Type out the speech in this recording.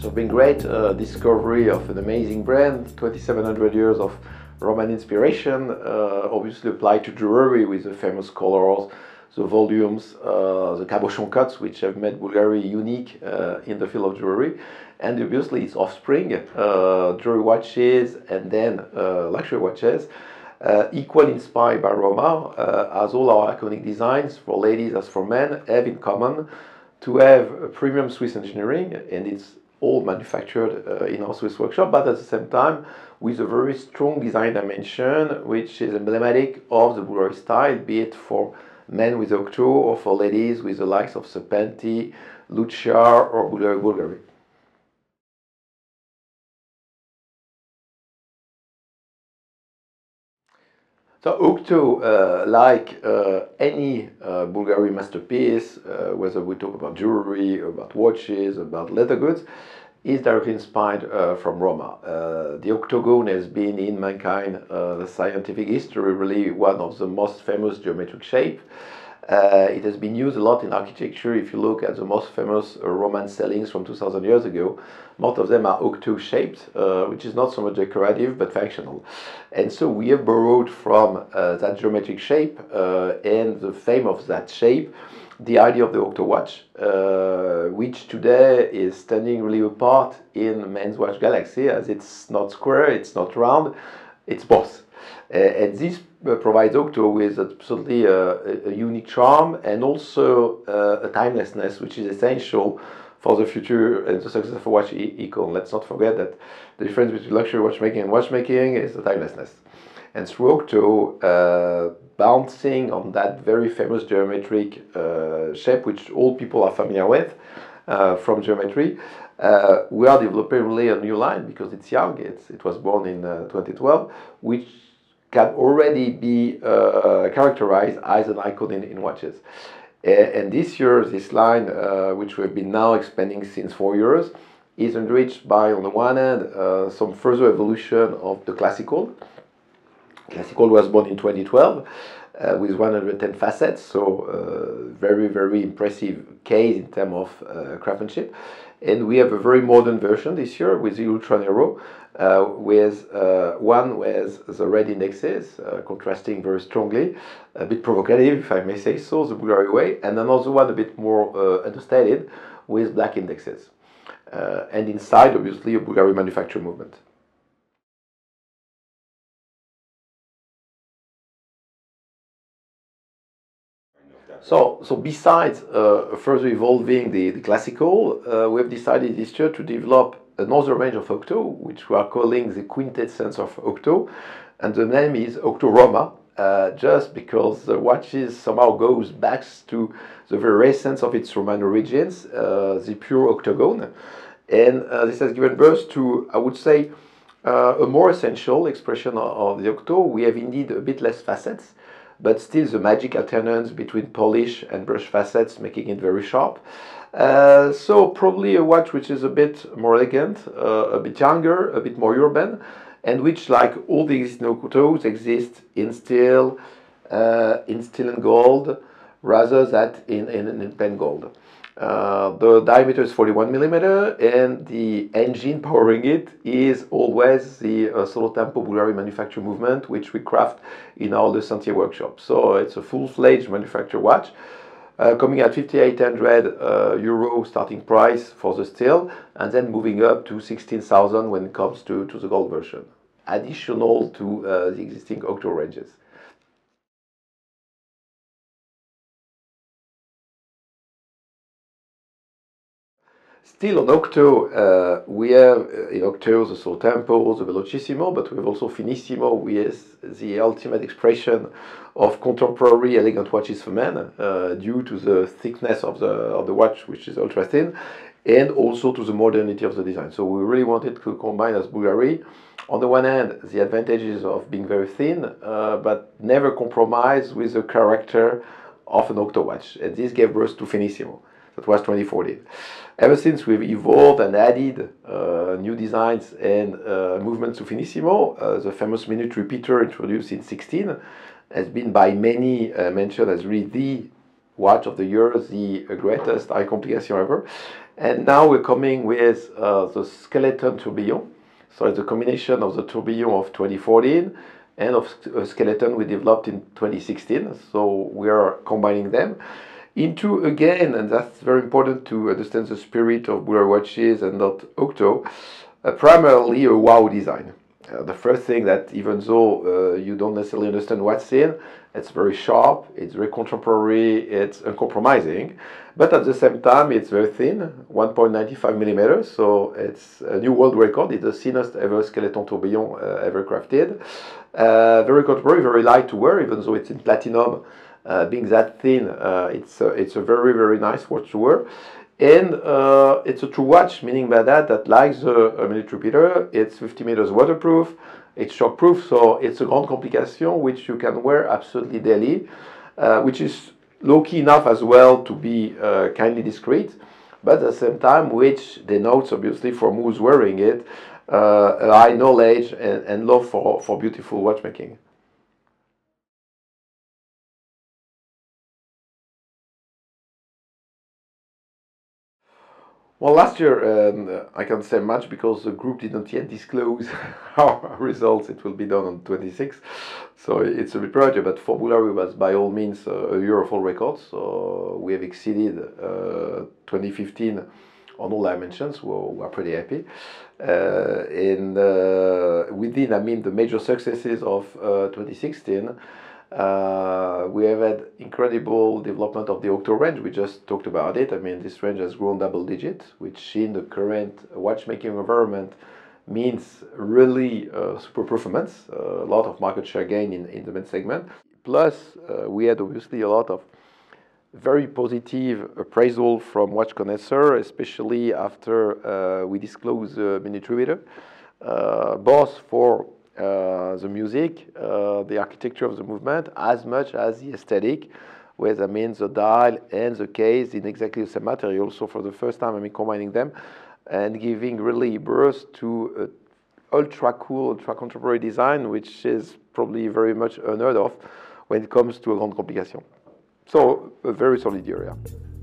It's been great discovery of an amazing brand, 2700 years of Roman inspiration, obviously applied to jewelry with the famous colors, the volumes, the cabochon cuts, which have made Bulgari unique in the field of jewelry, and obviously its offspring, jewelry watches and then luxury watches, equally inspired by Roma, as all our iconic designs for ladies as for men have in common to have a premium Swiss engineering, and it's all manufactured in our Swiss workshop, but at the same time with a very strong design dimension, which is emblematic of the Bulgari style, be it for men with Octo or for ladies with the likes of Serpenti, Lucia or Bulgari. So Octo, like any Bulgari masterpiece, whether we talk about jewelry, about watches, about leather goods, is directly inspired from Roma. The octagon has been in mankind, the scientific history, really one of the most famous geometric shape. It has been used a lot in architecture. If you look at the most famous Roman ceilings from 2000 years ago, most of them are octo shaped, which is not so much decorative but functional. And so we have borrowed from that geometric shape and the fame of that shape the idea of the octo watch, which today is standing really apart in men's watch galaxy, as it's not square, it's not round, it's both. And this provides Octo with absolutely a unique charm and also a timelessness, which is essential for the future and the success of a watch icon. Let's not forget that the difference between luxury watchmaking and watchmaking is the timelessness. And through Octo, bouncing on that very famous geometric shape, which all people are familiar with from geometry, we are developing really a new line because it's young. It was born in 2012, which can already be characterized as an icon in watches. And this year, this line, which we've been now expanding since 4 years, is enriched by, on the one hand, some further evolution of the classical. Classical was born in 2012 with 110 facets, so very, very impressive case in terms of craftsmanship. And we have a very modern version this year with the Ultra Nero, with one with the red indexes, contrasting very strongly, a bit provocative, if I may say so, the Bulgari way, and another one a bit more understated with black indexes. And inside, obviously, a Bulgari manufacture movement. So besides further evolving the classical, we have decided this year to develop another range of Octo, which we are calling the quintessence of Octo, and the name is Octo Roma, just because the watches somehow goes back to the very essence of its Roman origins, the pure octagon, and this has given birth to, I would say, a more essential expression of the Octo. We have indeed a bit less facets, but still the magic alternance between polish and brush facets, making it very sharp. So probably a watch which is a bit more elegant, a bit younger, a bit more urban, and which, like all the existing Octos, exist in steel and gold, rather than in pen gold. The diameter is 41 millimeter, and the engine powering it is always the Solo Tempo Bulgari manufacture movement, which we craft in our Le Sentier workshop. So it's a full-fledged manufacture watch, coming at 5,800 euro starting price for the steel, and then moving up to 16,000 when it comes to the gold version, additional to the existing Octo ranges. Still on Octo, we have in Octo the Solo Tempo, the Velocissimo, but we have also Finissimo, which is the ultimate expression of contemporary elegant watches for men, due to the thickness of the watch, which is ultra thin, and also to the modernity of the design. So we really wanted to combine as Bulgari, on the one hand, the advantages of being very thin, but never compromise with the character of an Octo watch. And this gave birth to Finissimo. That was 2014. Ever since, we've evolved and added new designs and movements to Finissimo. The famous minute repeater introduced in 2016 has been by many mentioned as really the watch of the year, the greatest eye complication ever. And now we're coming with the skeleton tourbillon. So it's a combination of the tourbillon of 2014 and of a skeleton we developed in 2016. So we are combining them into, again, and that's very important to understand the spirit of Bulgari watches and not Octo, primarily a wow design. The first thing that, even though you don't necessarily understand what's in, it's very sharp, it's very contemporary, it's uncompromising, but at the same time it's very thin, 1.95 millimeters, so it's a new world record. It's the thinnest ever skeleton tourbillon ever crafted. Very contemporary, very light to wear, even though it's in platinum. Being that thin, it's a very, very nice watch to wear. And it's a true watch, meaning by that like the minute repeater, it's 50 meters waterproof, it's shockproof, so it's a grande complication which you can wear absolutely daily, which is low-key enough as well to be kindly discreet, but at the same time which denotes, obviously, for who's wearing it, a high knowledge and love for beautiful watchmaking. Well, last year, I can't say much because the group didn't yet disclose our results. It will be done on 26th, so it's a bit premature. But for Bulgari, it was by all means a year of all records. So we have exceeded 2015 on all dimensions. We're pretty happy. Within, I mean, the major successes of 2016, we have had incredible development of the Octo range. We just talked about it. I mean, this range has grown double digit, which in the current watchmaking environment means really super performance, a lot of market share gain in the mid segment. Plus, we had obviously a lot of very positive appraisal from watch connoisseurs, especially after we disclosed the minute repeater, both for the music, the architecture of the movement, as much as the aesthetic, with, I mean, the dial and the case in exactly the same material. So for the first time, I mean, combining them and giving really birth to ultra cool, ultra contemporary design, which is probably very much unheard of when it comes to a grande complication. So a very solid year, yeah.